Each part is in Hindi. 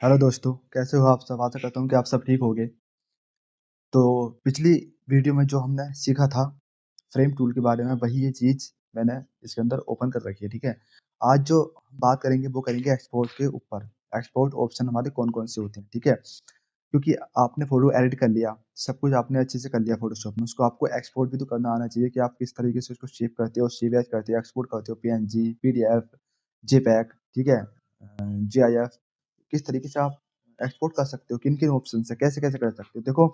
हेलो दोस्तों, कैसे हो आप सब? आशा करता हूँ कि आप सब ठीक होंगे। तो पिछली वीडियो में जो हमने सीखा था फ्रेम टूल के बारे में, वही ये चीज़ मैंने इसके अंदर ओपन कर रखी है, ठीक है? आज जो बात करेंगे वो करेंगे एक्सपोर्ट के ऊपर। एक्सपोर्ट ऑप्शन हमारे कौन-कौन से होते हैं, ठीक है? क्योंकि आपने फ़ोटो एडिट कर लिया, सब कुछ आपने अच्छे से कर लिया फ़ोटोशॉप में, उसको आपको एक्सपोर्ट भी तो करना आना चाहिए कि आप किस तरीके से उसको शेप करते हो, सेव एज़ करते हो, एक्सपोर्ट करते हो, पीएनजी, पीडीएफ, जेपीईजी, ठीक है? जीआईएफ, किस तरीके से आप एक्सपोर्ट कर सकते हो, किन-किन ऑप्शन से, कैसे-कैसे कर सकते हो। देखो,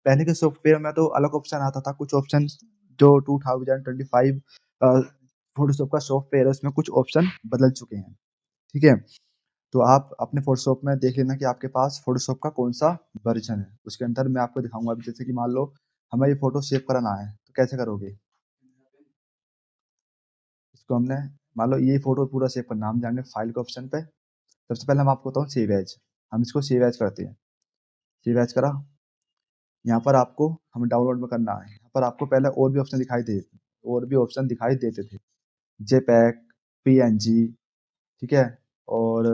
पहले के सॉफ्टवेयर में तो अलग ऑप्शन आता था, कुछ ऑप्शन जो 2025 अ, फ़ोटोशॉप का सॉफ्टवेयर है, उसमें कुछ ऑप्शन बदल चुके हैं, ठीक है? तो आप अपने फ़ोटोशॉप में देख लेना कि आपके पास फ़ोटोशॉप का कौन-सा वर्ज़न है। उसके अंदर मैं आपको दिखाऊँगा अभी, जैसे कि मान लो हमें ये फ़ोटो सेव कराना है, तो कैसे करोगे? इसको हमने मान लो ये फ़ोटो पूरा सेव करना है, हम जाएँगे फाइल के ऑप्शन पे, सबसे पहले मैं आपको बताऊँ सेव एज़, हम इसको सेव एज़ करते हैं। सेव एज़ करा, यहाँ पर आपको हमें डाउनलोड में करना है। यहाँ पर आपको पहले और भी ऑप्शन दिखाई देते थे, जेपीईजी, पीएनजी, ठीक है? और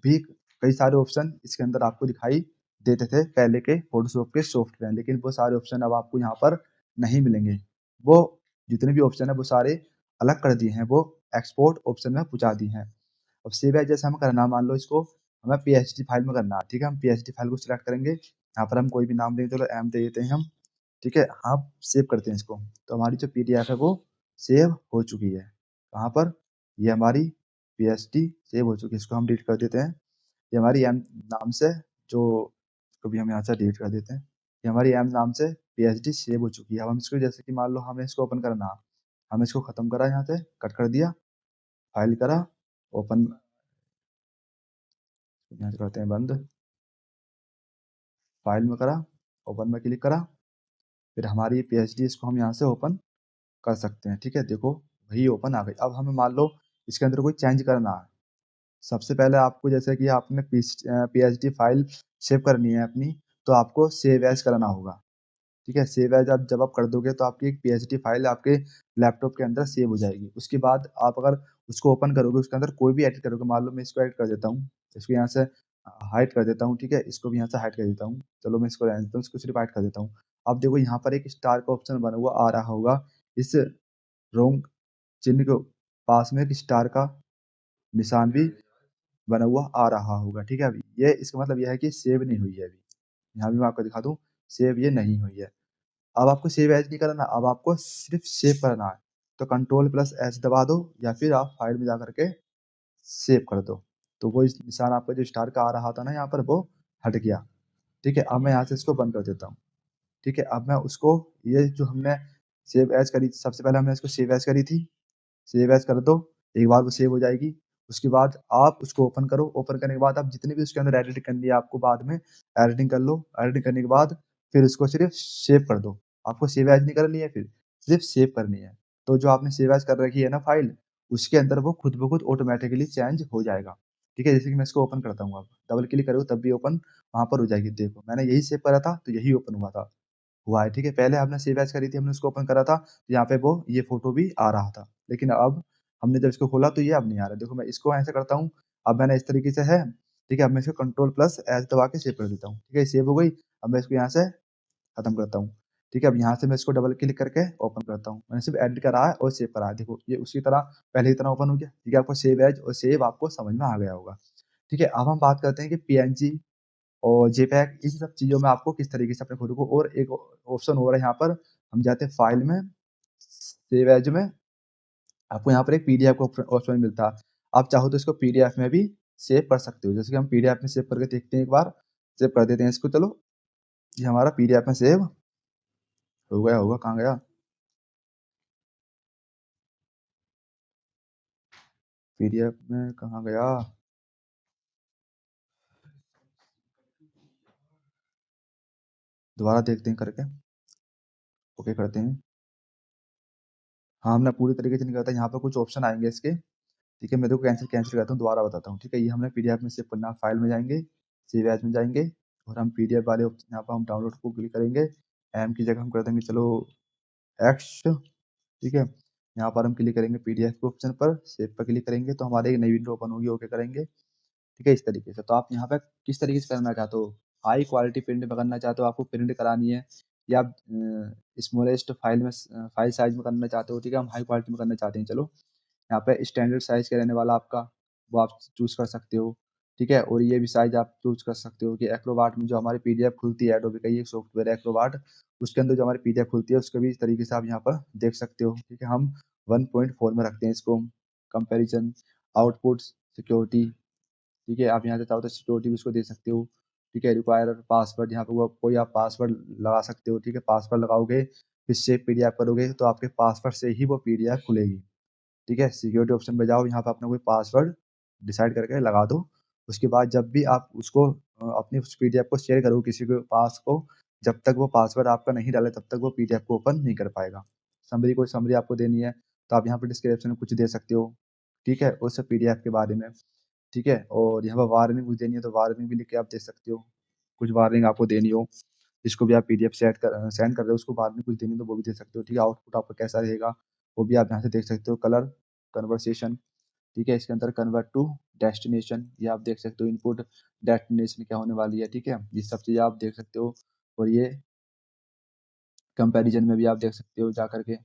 भी कई सारे ऑप्शन इसके अंदर आपको दिखाई देते थे पहले के फ़ोटोशॉप के सॉफ्टवेयर, लेकिन वो सारे ऑप्शन अब आपको यहाँ पर नहीं मिलेंगे। वो जितने भी ऑप्शन हैं वो सारे अलग कर दिए हैं, वो एक्सपोर्ट ऑप्शन में पहुँचा दिए हैं। अब सेव एज़ जैसे हमें करना है, मान लो इसको हमें पीएचडी फाइल में करना है, ठीक है? हम पीएचडी फाइल को सिलेक्ट करेंगे, यहाँ पर हम कोई भी नाम देंगे, चलो एम दे देते हैं हम, ठीक है? आप सेव करते हैं इसको, तो हमारी जो पीडीएफ है वो सेव हो चुकी है। कहाँ पर? ये हमारी पीएचडी सेव हो चुकी है, इसको हम डिलीट कर देते हैं। ये हमारी एम नाम से जो इसको भी हम यहाँ से डिलीट कर देते हैं। ये हमारी एम नाम से पीएचडी सेव हो चुकी है। अब हम इसको जैसे कि मान लो हमें इसको ओपन करना है, हमने इसको खत्म करा, यहाँ से कट कर दिया, फाइल करा, ओपन, यहाँ से करते हैं बंद, फाइल में करा, ओपन में क्लिक करा, फिर हमारी पीएचडी इसको हम यहाँ से ओपन कर सकते हैं, ठीक है? देखो, वही ओपन आ गई। अब हमें मान लो इसके अंदर कोई चेंज करना है। सबसे पहले आपको जैसे कि आपने पीएचडी फाइल सेव करनी है अपनी, तो आपको सेव एज़ करना होगा, ठीक है? सेव एज़ आप जब आप कर दोगे तो आपकी एक पीएचडी फाइल आपके लैपटॉप के अंदर सेव हो जाएगी। उसके बाद आप अगर उसको ओपन करोगे, उसके अंदर कोई भी एडिट करोगे, मान लो मैं इसको एडिट कर देता हूँ, इसको यहाँ से हाइड कर देता हूँ, ठीक है? इसको भी यहाँ से हाइड कर देता हूँ। चलो मैं इसको रहने देता हूँ, इसको सिर्फ हाइड कर देता हूँ। अब देखो यहाँ पर एक स्टार का ऑप्शन बना हुआ आ रहा होगा, इस रोंग चिन्ह के पास में एक स्टार का निशान भी बना हुआ आ रहा होगा, ठीक है? अभी ये इसका मतलब ये है कि सेव नहीं हुई है अभी। यहाँ भी मैं आपको दिखा दूँ, सेव ये नहीं हुई है। अब आपको सेव एज़ नहीं करना, अब आपको सिर्फ़ सेव करना है। तो कंट्रोल प्लस एस दबा दो या फिर आप फाइल में जाकर के सेव कर दो। तो वो इस निशान आपका जो स्टार का आ रहा था ना यहाँ पर, वो हट गया, ठीक है? अब मैं यहाँ से इसको बंद कर देता हूँ, ठीक है? अब मैं उसको, ये जो हमने सेव एज़ करी, सबसे पहले हमने इसको सेव एज़ करी थी, सेव एज़ कर दो, एक बार वो सेव हो जाएगी। उसके बाद आप उसको ओपन करो, ओपन करने के बाद आप जितनी भी उसके अंदर एडिटिंग करनी है आपको, बाद में एडिटिंग कर लो। एडिटिंग करने के बाद फिर उसको सिर्फ़ सेव कर दो। आपको सेव एज़ नहीं करनी है फिर, सिर्फ़ सेव करनी है। तो जो आपने सेव एज़ कर रखी है ना फ़ाइल, उसके अंदर वो खुद ब खुद ऑटोमैटिकली चेंज हो जाएगा। ठीक है? जैसे कि मैं इसको ओपन करता हूँ अब, डबल क्लिक करोगे तब भी ओपन वहाँ पर हो जाएगी। देखो, मैंने यही सेव करा था, तो यही ओपन हुआ है, ठीक है? पहले हमने सेव एज़ करी थी, हमने उसको ओपन करा था, तो यहाँ पे वो ये फ़ोटो भी आ रहा था। लेकिन अब हमने जब इसको खोला तो ये अब नहीं आ रहा है। देखो, मैं इसको ऐसे करता हूँ, अब मैंने इस तरीके से है, ठीक है? अब मैं इसको कंट्रोल प्लस एस दबा के सेव कर देता हूँ, ठीक है? सेव हो गई, अब मैं इसको यहाँ से खत्म करता हूँ, ठीक है? अब यहाँ से मैं इसको डबल क्लिक करके ओपन करता हूँ। मैंने सिर्फ़ एडिट करा है और सेव करा है। देखो, ये उसी तरह पहले की तरह ओपन हो गया, ठीक है? आपको सेव एज़ और सेव आपको समझ में आ गया होगा, ठीक है? अब हम बात करते हैं कि पीएनजी और जेपीईजी, इन सब चीज़ों में आपको किस तरीके से अपने फ़ोटो को, और एक ऑप्शन और है यहाँ पर, हम जाते हैं फाइल में, सेव एज़ में, आपको यहाँ पर एक पीडीएफ का ऑप्शन मिलता है। आप चाहो तो इसको पीडीएफ में भी सेव कर सकते हो। जैसे कि हम पीडीएफ में सेव करके देखते हैं एक बार, सेव कर देते हैं इसको, चलो, ये हमारा पीडीएफ में सेव हो गया होगा, कहाँ गया? पीडीएफ में कहाँ गया? दोबारा देखते हैं करके, ओके करते हैं। हाँ, हमने पूरी तरीके से नहीं करा था, यहाँ पर कुछ ऑप्शन आएँगे इसके, ठीक है? मैं देखो कैंसल कैंसल करता हूँ, दोबारा बताता हूँ, ठीक है? ये हमने पीडीएफ में सेव करना है, फाइल में जाएँगे, सेव एज़ में जाएँगे, और हम पीडीएफ वाले ऑप्शन, यहाँ पर हम डाउनलोड को क्लिक करेंगे, एम की जगह हम कर देंगे चलो एक्स, ठीक है? यहाँ पर हम क्लिक करेंगे पीडीएफ के ऑप्शन पर, सेव पर क्लिक करेंगे तो हमारी एक नई विंडो ओपन होगी, ओके करेंगे। ठीक है, इस तरीके से। तो आप यहाँ पे किस तरीके से करना चाहते हो? हाई क्वालिटी प्रिंट में करना चाहते हो, आपको प्रिंट करानी है, या आप स्मॉलेस्ट फाइल में फाइल साइज़ में करना चाहते हो, ठीक है? हम हाई क्वालिटी में करना चाहते हैं, चलो। यहाँ पे स्टैंडर्ड साइज़ क्या रहने वाला आपका, वो आप चूज़ कर सकते हो, ठीक है? और ये भी साइज़ आप चूज़ कर सकते हो कि एक्रोबैट में जो हमारी पीडीएफ खुलती है, एडोबी का ये सॉफ्टवेयर है एक्रोबैट, उसके अंदर जो हमारी पीडीएफ खुलती है, उसको भी इस तरीके से आप यहाँ पर देख सकते हो, ठीक है? हम 1.4 में रखते हैं इसको, कंपैरिज़न, आउटपुट्स, सिक्योरिटी, ठीक है? आप यहाँ से चाहो तो सिक्योरिटी भी इसको दे सकते हो, ठीक है? रिक्वायर पासवर्ड, यहाँ पे वो कोई आप पासवर्ड लगा सकते हो, ठीक है? पासवर्ड लगाओगे, फिर सेव पीडीएफ करोगे, तो आपके पासवर्ड से ही वो पीडीएफ खुलेगी, ठीक है? सिक्योरिटी ऑप्शन पे जाओ, यहाँ पे अपना कोई पासवर्ड डिसाइड करके लगा दो। उसके बाद जब भी आप उसको अपनी उस पीडीएफ को शेयर करो किसी के पास को, जब तक वो पासवर्ड आपका नहीं डाले, तब तक वो पीडीएफ को ओपन नहीं कर पाएगा। कोई समरी आपको देनी है, तो आप यहाँ पे डिस्क्रिप्शन में कुछ दे सकते हो, ठीक है? उस पीडीएफ के बारे में, ठीक है? और यहाँ पे वार्निंग कुछ देनी है, तो वार्निंग भी लिख के आप दे सकते हो। कुछ वार्निंग आपको देनी हो, जिसको भी आप पीडीएफ सेंड कर रहे हो, उसको वार्निंग कुछ देनी हो, तो वो भी दे सकते हो, ठीक है? आउटपुट आपका कैसा रहेगा, वो भी आप यहाँ से देख सकते हो। कलर, कन्वर्सेशन, ठीक है? इसके अंदर कन्वर्ट टू डेस्टिनेशन, ये आप देख सकते हो। इनपुट, डेस्टिनेशन क्या होने वाली है, ठीक है? ये सब चीज़ें आप देख सकते हो। और ये कंपैरिज़न में भी आप देख सकते हो जा कर के,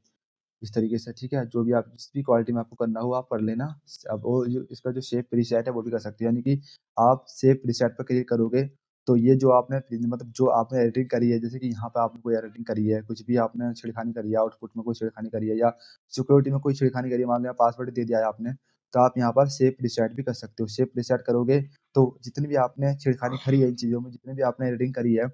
इस तरीके से, ठीक है? जो भी आप जिस भी क्वालिटी में आपको करना हो आप कर लेना। अब वो जो इसका जो शेप प्रीसेट है वो भी कर सकते हो, यानी कि आप शेप प्रीसेट पे क्लिक करोगे, तो ये जो आपने मतलब जो आपने एडिटिंग करी है, जैसे कि यहाँ पे आपने कोई एडिटिंग करी है, कुछ भी आपने छेड़खानी करी है, आउटपुट में कोई छेड़खानी करी है, या सिक्योरिटी में कोई छेड़खानी करी है, मान लिया पासवर्ड दे दिया है आपने, तो आप यहाँ पर शेप प्रीसेट भी कर सकते हो। शेप प्रीसेट करोगे, तो जितनी भी आपने छेड़खानी करी है इन चीज़ों में, जितनी भी आपने एडिटिंग करी है,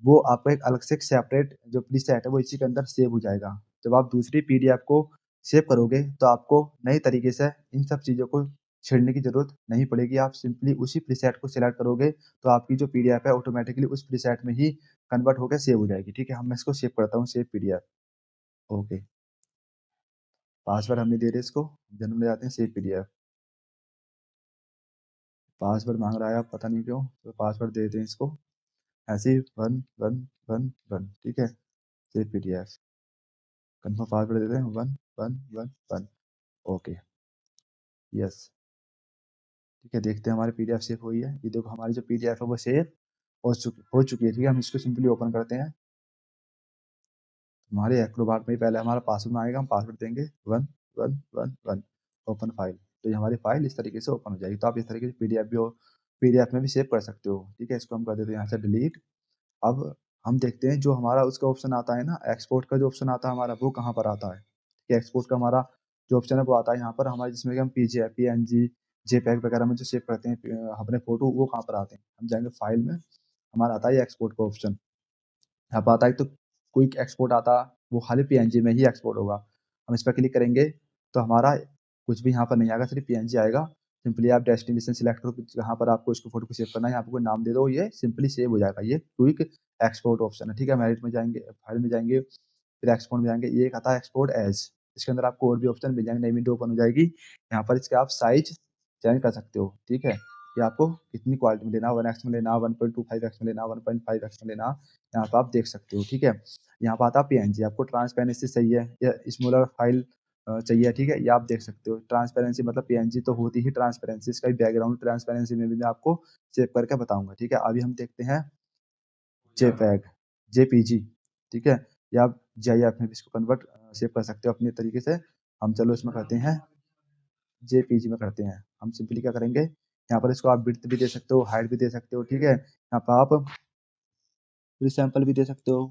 वो आपको एक अलग से एक सेपरेट जो प्रीसेट है वो इसी के अंदर सेव हो जाएगा। जब आप दूसरी पीडीएफ को सेव करोगे, तो आपको नए तरीके से इन सब चीज़ों को छेड़ने की ज़रूरत नहीं पड़ेगी। आप सिंपली उसी प्रीसेट को सेलेक्ट करोगे, तो आपकी जो पीडीएफ है ऑटोमैटिकली उस प्रीसेट में ही कन्वर्ट होके सेव हो जाएगी, ठीक है? मैं इसको सेव करता हूँ, सेव पीडीएफ, ओके। पासवर्ड हम नहीं दे रहे इसको, जनरल में जाते हैं, सेव पीडीएफ। पासवर्ड माँग रहा है, अब पता नहीं क्यों? तो पासवर्ड दे देते हैं इसको, ऐसे ही 1 1 1 1, ठीक है? Save PDF. कन्फर्म पासवर्ड देते हैं 1 1 1 1, ओके, यस, ठीक है? देखते हैं हमारी पीडीएफ सेव हुई है। ये देखो हमारी जो पीडीएफ है वो सेव हो चुकी है, ठीक है? हम इसको सिंपली ओपन करते हैं। हमारे एक्रोबैट में ही पहले हमारा पासवर्ड मांगेगा, हम पासवर्ड देंगे 1 1 1 1, ओपन फाइल। तो ये हमारी फाइल इस तरीके से ओपन हो जाएगी। तो आप इस तरीके से पीडीएफ में भी सेव कर सकते हो, ठीक है? इसको हम कर देते हैं यहाँ से डिलीट। अब हम देखते हैं जो हमारा उसका ऑप्शन आता है ना, एक्सपोर्ट का जो ऑप्शन आता है हमारा, वो कहाँ पर आता है? कि एक्सपोर्ट का हमारा जो ऑप्शन है वो आता है यहाँ पर हमारे, जिसमें कि हम पीएनजी, जेपीईजी वगैरह में जो सेव करते हैं अपने फोटो, वो कहाँ पर आते हैं? हम जाएंगे फाइल में, हमारा आता है एक्सपोर्ट का ऑप्शन। यहाँ पर आता है तो क्विक एक्सपोर्ट आता, वो खाली पीएनजी में ही एक्सपोर्ट होगा। हम इस पर क्लिक करेंगे, तो हमारा कुछ भी यहाँ पर नहीं आएगा, सिर्फ पीएनजी आएगा। सिंपली आप डेस्टिनेशन सिलेक्ट करो, जहाँ पर आपको इसको फोटो को सेव करना है, यहाँ पे कोई नाम दे दो, ये सिंपली सेव हो जाएगा। ये क्विक एक्सपोर्ट ऑप्शन है, ठीक है? मेरिट में जाएंगे, फाइल में जाएंगे, फिर एक्सपोर्ट में जाएंगे, ये एक आता है एक्सपोर्ट एज। इसके अंदर आपको और भी ऑप्शन मिल जाएंगे, नई विंडो ओपन हो जाएगी। यहाँ पर इसके आप साइज चेंज कर सकते हो, ठीक है? कि आपको कितनी क्वालिटी में लेना, 1x में लेना, 1.25x में लेना, 1.5x में लेना, यहाँ पे आप देख सकते हो, ठीक है? यहाँ पे आता है पीएनजी, आपको ट्रांसपेरेंसी चाहिए या स्मॉलर फाइल चाहिए, ठीक है? ये आप देख सकते हो। ट्रांसपेरेंसी मतलब पीएनजी तो होती ही ट्रांसपेरेंसी, इसका बैकग्राउंड ट्रांसपेरेंसी में भी मैं आपको सेव करके बताऊंगा, ठीक है? अभी हम देखते हैं जेपैग, जेपीजी, ठीक है? या आप जीआईएफ में भी इसको कन्वर्ट सेव कर सकते हो अपने तरीके से। हम चलो इसमें करते हैं, जेपीजी में करते हैं। हम सिंपली क्या करेंगे, यहाँ पर इसको आप विड्थ भी दे सकते हो, हाइट भी दे सकते हो, ठीक है? यहाँ पर आप फ्री सैंपल भी दे सकते हो,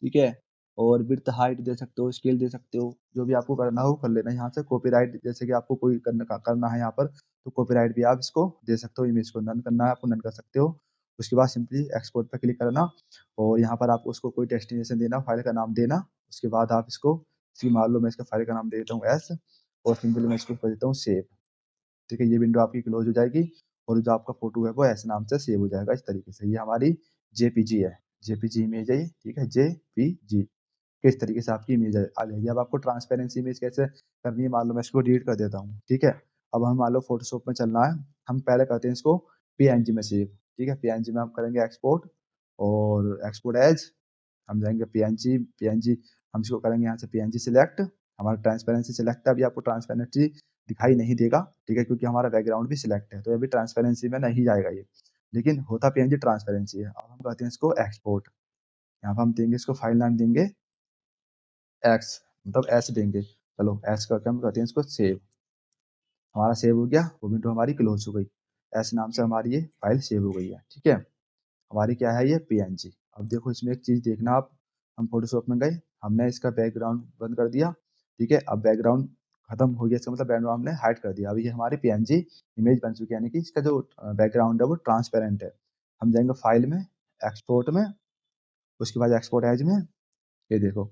ठीक है? और विड्थ हाइट दे सकते हो, स्केल दे सकते हो, जो भी आपको करना हो कर लेना। यहाँ से कॉपीराइट, जैसे कि आपको कोई करना है यहाँ पर, तो कॉपीराइट भी आप इसको दे सकते हो। इमेज को नन करना है आपको, नन कर सकते हो। उसके बाद सिंपली एक्सपोर्ट पे क्लिक करना, और यहाँ पर आपको उसको कोई डेस्टिनेशन देना, फाइल का नाम देना। उसके बाद आप इसको, मान लो मैं इसका फाइल का नाम दे देता हूँ एस, और सिंपली मैं इसको कर देता हूँ सेव, ठीक है? ये विंडो आपकी क्लोज हो जाएगी, और जो आपका फोटो है वो ऐसे नाम से सेव हो जाएगा, इस तरीके से। ये हमारी जेपीजी है, जेपीजी इमेज है ये, ठीक है? जेपीजी, किस तरीके से आपकी इमेज आ जाएगी। अब आपको ट्रांसपेरेंसी इमेज कैसे करनी है, मान लो मैं इसको डिलीट कर देता हूँ, ठीक है? अब हम मान लो फोटोशॉप में चलना है, हम पहले करते हैं इसको पीएनजी में सेव, ठीक है? पीएनजी में हम करेंगे एक्सपोर्ट, और एक्सपोर्ट एज, हम जाएंगे पीएनजी, पीएनजी हम इसको करेंगे यहाँ से पीएनजी सिलेक्ट, हमारा ट्रांसपेरेंसी सिलेक्ट है। अभी आपको ट्रांसपेरेंसी दिखाई नहीं देगा, ठीक है, क्योंकि हमारा बैकग्राउंड भी सिलेक्ट है, तो अभी ट्रांसपेरेंसी में नहीं जाएगा ये, लेकिन होता पीएनजी ट्रांसपेरेंसी है। अब हम कहते हैं इसको एक्सपोर्ट, यहाँ पर हम देंगे इसको फाइल नाम देंगे एक्स, मतलब एस देंगे, चलो एस करके हम कहते हैं इसको सेव, हमारा सेव हो गया, वो विंडो हमारी क्लोज हो गई, एस नाम से हमारी ये फाइल सेव हो गई है, ठीक है। हमारी क्या है ये पीएनजी। अब देखो इसमें एक चीज़ देखना आप, हम फोटोशॉप में गए, हमने इसका बैकग्राउंड बंद कर दिया, ठीक है, अब बैकग्राउंड खत्म हो गया, इसका मतलब बैकग्राउंड हमने हाइड कर दिया। अब ये हमारी पीएनजी इमेज बन चुकी है, यानी कि इसका जो बैकग्राउंड है वो ट्रांसपेरेंट है। हम जाएंगे फाइल में, एक्सपोर्ट में, उसके बाद एक्सपोर्ट एज में, ये देखो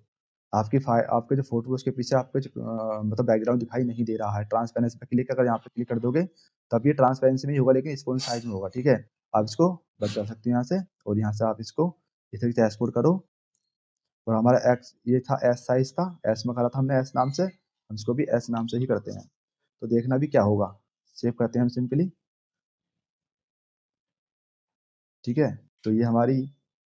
आपकी फाइल, आपके जो फोटो है उसके पीछे आपके जो मतलब बैकग्राउंड दिखाई नहीं दे रहा है। ट्रांसपेरेंसी पे क्लिक अगर यहाँ पे क्लिक कर दोगे तब ये ट्रांसपेरेंसी में ही होगा, लेकिन स्मॉल साइज में होगा, ठीक है। आप इसको बंद कर सकते हो यहाँ से, और यहाँ से आप इसको इस तरीके से एक्सपोर्ट करो, और हमारा एक्स ये था एस साइज था, एस में करा था हमने एस नाम से, हम इसको भी एस नाम से ही करते हैं। तो देखना भी क्या होगा, सेव करते हैं हम सिंपली, ठीक है। तो ये हमारी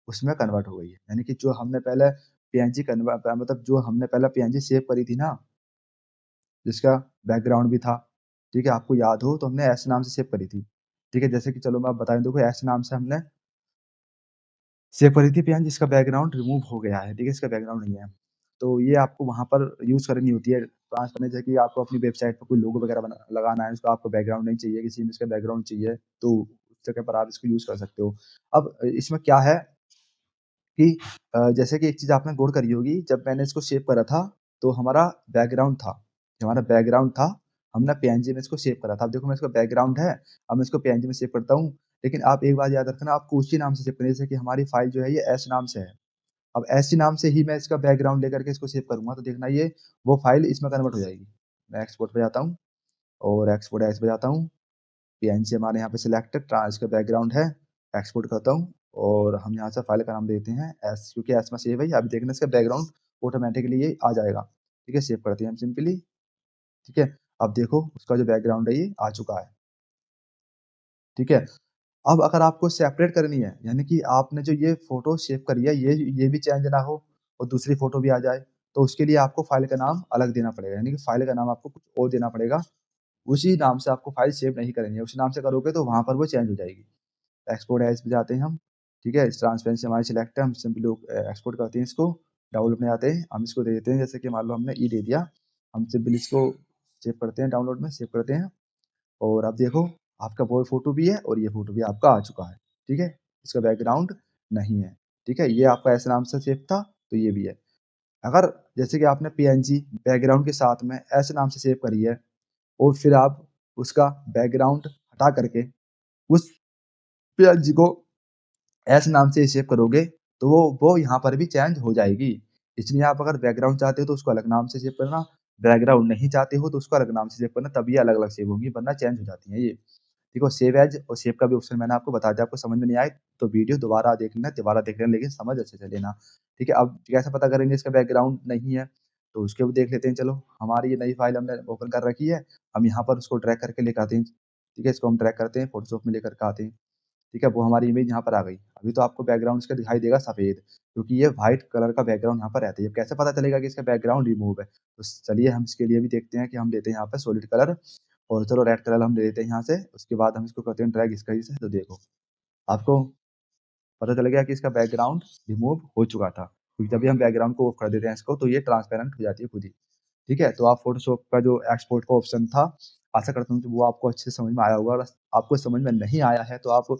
उसमें कन्वर्ट हो गई है, यानी कि जो हमने पहले पीएनजी कन्वर्ट, मतलब जो हमने पहले पीएनजी सेव करी थी ना, जिसका बैकग्राउंड भी था, ठीक है, आपको याद हो तो हमने एस नाम से सेव करी थी, ठीक है। जैसे कि चलो मैं आप बताएं, देखो एस नाम से हमने सेव करी थी पीएनजी, जिसका बैकग्राउंड रिमूव हो गया है, ठीक है, इसका बैकग्राउंड नहीं है। तो ये आपको वहाँ पर यूज़ करनी होती है ट्रांसपेरेंट, जैसे कि आपको अपनी वेबसाइट पर कोई लोगो वगैरह लगाना है, उसका आपको बैकग्राउंड नहीं चाहिए, किसी में इसका बैकग्राउंड चाहिए, तो उस जगह पर आप इसको यूज़ कर सकते हो। अब इसमें क्या है कि जैसे कि एक चीज़ आपने गौर करी होगी, जब मैंने इसको सेव करा था, तो हमारा बैकग्राउंड था, जो हमारा बैकग्राउंड था, हमने पीएनजी में इसको सेव करा था। अब देखो मैं इसका बैकग्राउंड है, अब मैं इसको पीएनजी में सेव करता हूँ, लेकिन आप एक बात याद रखना, आपको उसी नाम से सेव करनी है, जैसे कि हमारी फाइल जो है ये एस नाम से है। अब एस नाम से ही मैं इसका बैकग्राउंड लेकर के इसको सेव करूँगा, तो देखना ये वो फाइल इसमें कन्वर्ट हो जाएगी। मैं एक्सपोर्ट पे जाता हूँ, और एक्सपोर्ट एज पे जाता हूँ, पीएनजी हमारे यहाँ पे सिलेक्टेड इसका बैकग्राउंड है, एक्सपोर्ट करता हूँ, और हम यहाँ से फाइल का नाम देते हैं एस, क्योंकि एस में सेव है। अभी देखना इसका बैकग्राउंड ऑटोमेटिकली ये आ जाएगा, ठीक है। सेव करते हैं हम सिंपली, ठीक है। अब देखो उसका जो बैकग्राउंड है ये आ चुका है, ठीक है। अब अगर आपको सेपरेट करनी है, यानी कि आपने जो ये फोटो सेव करी है, ये भी चेंज ना हो और दूसरी फोटो भी आ जाए, तो उसके लिए आपको फाइल का नाम अलग देना पड़ेगा, यानी कि फाइल का नाम आपको कुछ और देना पड़ेगा। उसी नाम से आपको फाइल सेव नहीं करनी है, उसी नाम से करोगे तो वहाँ पर वो चेंज हो जाएगी। एक्सपोर्ट एज पे जाते हैं हम, ठीक है, ट्रांसपेरेंसी हमारी सिलेक्ट है, हम सिंपली एक्सपोर्ट करते हैं इसको, डाउनलोड में जाते हैं, हम इसको दे देते हैं, जैसे कि मान लो हमने ई दे दिया, हम सिंपली इसको सेव करते हैं, डाउनलोड में सेव करते हैं, और अब देखो आपका वो फ़ोटो भी है और ये फ़ोटो भी आपका आ चुका है, ठीक है। इसका बैकग्राउंड नहीं है, ठीक है, ये आपका ऐसे नाम से सेव था, तो ये भी है। अगर जैसे कि आपने पीएनजी बैकग्राउंड के साथ में ऐसे नाम से सेव करी है, और फिर आप उसका बैकग्राउंड हटा करके उस पीएनजी को एस नाम से सेव करोगे, तो वो यहाँ पर भी चेंज हो जाएगी। इसलिए आप अगर बैकग्राउंड चाहते हो तो उसको अलग नाम से सेव करना, बैकग्राउंड नहीं चाहते हो तो उसको अलग नाम से सेव करना, तब ये अलग-अलग सेव होंगी, वरना चेंज हो जाती हैं ये। देखो सेव एज़ और सेव का भी ऑप्शन मैंने आपको बता दिया, आपको समझ में नहीं आए तो वीडियो दोबारा देख लेना, दोबारा देख लेना, लेकिन समझ अच्छे से लेना, ठीक है। अब कैसे पता करेंगे इसका बैकग्राउंड नहीं है, तो उसके भी देख लेते हैं। चलो हमारी ये नई फाइल हमने ओपन कर रखी है, हम यहाँ पर उसको ड्रैग करके लेकर आते हैं, ठीक है, इसको हम ड्रैग करते हैं, फोटोशॉप में लेकर के आते हैं, ठीक है, वो हमारी इमेज यहाँ पर आ गई। अभी तो आपको बैकग्राउंड इसका दिखाई देगा सफ़ेद, क्योंकि ये व्हाइट कलर का बैकग्राउंड यहाँ पर रहता है। अब कैसे पता चलेगा कि इसका बैकग्राउंड रिमूव है? तो चलिए हम इसके लिए भी देखते हैं कि हम लेते हैं यहाँ पे सॉलिड कलर, और चलो रेड कलर हम ले लेते हैं यहाँ से। उसके बाद हम इसको करते हैं ड्रैग इस कहीं से, तो देखो आपको पता चल गया कि इसका बैकग्राउंड रिमूव हो चुका था, क्योंकि जब भी हम बैकग्राउंड को ऑफ कर देते हैं इसको, तो ये ट्रांसपेरेंट हो जाती है खुद ही, ठीक है। तो आप फ़ोटोशॉप का जो एक्सपोर्ट का ऑप्शन था, आशा करता हूँ कि वो आपको अच्छे से समझ में आया होगा। अगर आपको समझ में नहीं आया है तो आप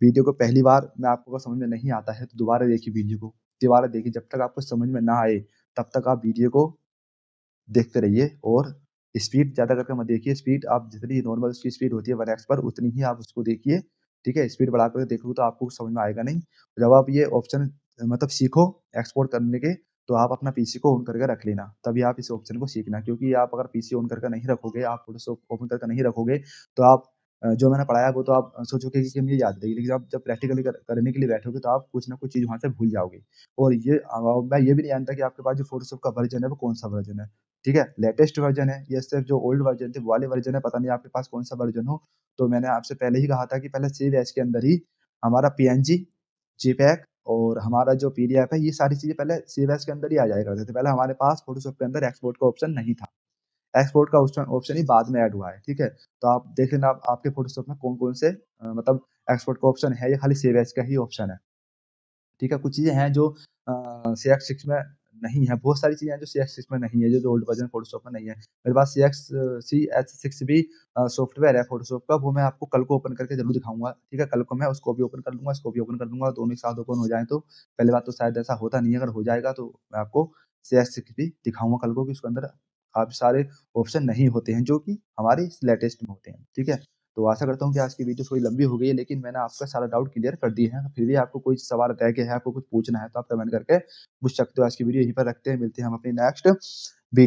वीडियो को पहली बार में आपको अगर समझ में नहीं आता है तो दोबारा देखिए वीडियो को, दोबारा देखिए, जब तक आपको समझ में ना आए तब तक आप वीडियो को देखते रहिए, और स्पीड ज़्यादा करके मत देखिए, स्पीड आप जितनी नॉर्मल उसकी स्पीड होती है 1x पर, उतनी ही आप उसको देखिए, ठीक है। स्पीड बढ़ा कर देखोगे तो आपको समझ में आएगा नहीं। जब आप ये ऑप्शन मतलब सीखो एक्सपोर्ट करने के, तो आप अपना पीसी को ऑन करके रख लेना, तभी आप इस ऑप्शन को सीखना, क्योंकि आप अगर पीसी ऑन करके नहीं रखोगे, आप फ़ोटोशॉप ओपन करके नहीं रखोगे, तो आप जो मैंने पढ़ाया वो तो आप सोचोगे कि मुझे याद रहेगी, लेकिन आप जब प्रैक्टिकली करने के लिए बैठोगे तो आप कुछ ना कुछ चीज़ वहाँ से भूल जाओगे। और ये मैं ये भी नहीं जानता कि आपके पास जो फ़ोटोशॉप का वर्ज़न है वो कौन-सा वर्ज़न है, ठीक है? लेटेस्ट वर्ज़न है या सिर्फ़ जो ओल्ड वर्ज़न थे वो वाले वर्ज़न है, पता नहीं आपके पास कौन-सा वर्ज़न हो। तो मैंने आपसे पहले ही कहा था कि पहले सेव एज़ के अंदर ही हमारा पीएनजी, जेपीईजी और हमारा जो पीडीएफ है, ये सारी चीज़ें पहले सेव एज़ के अंदर ही आ जाया करते थे। पहले हमारे पास फ़ोटोशॉप के अंदर एक्सपोर्ट का ऑप्शन नहीं था। एक्सपोर्ट का ऑप्शन ही बाद में ऐड हुआ है, ठीक है? तो आप देख लेना आपके फ़ोटोशॉप में कौन-कौन से मतलब एक्सपोर्ट का ऑप्शन है या खाली सेव एज़ का ही ऑप्शन है। ठीक है, कुछ चीज़ें हैं जो CX6 में नहीं है, बहुत सारी चीज़ें हैं जो CX6 में नहीं है, जो ओल्ड वर्ज़न फ़ोटोशॉप में नहीं है। मेरे पास CS6 भी सॉफ्टवेयर है फ़ोटोशॉप का, वो मैं आपको कल को ओपन करके ज़रूर दिखाऊँगा, ठीक है? कल को मैं उसको भी ओपन कर लूँगा, इसको भी ओपन कर लूँगा, दोनों एक साथ ओपन हो जाएँ तो पहली बात तो शायद ऐसा होता नहीं है, अगर हो जाएगा तो मैं आपको CS6 भी दिखाऊँगा कल को कि उसके अंदर काफ़ी सारे ऑप्शन नहीं होते हैं, जो कि हमारे इस लेटेस्ट में होते हैं, ठीक है? तो आशा करता हूँ कि आज की वीडियो थोड़ी लंबी हो गई है, लेकिन मैंने आपका सारा डाउट क्लियर कर दिए हैं। फिर भी आपको कोई सवाल रह गया है, आपको कुछ पूछना है, तो आप कमेंट करके पूछ सकते हो। आज की वीडियो यहीं पर रखते हैं, मिलते हैं हम अपनी नेक्स्ट वी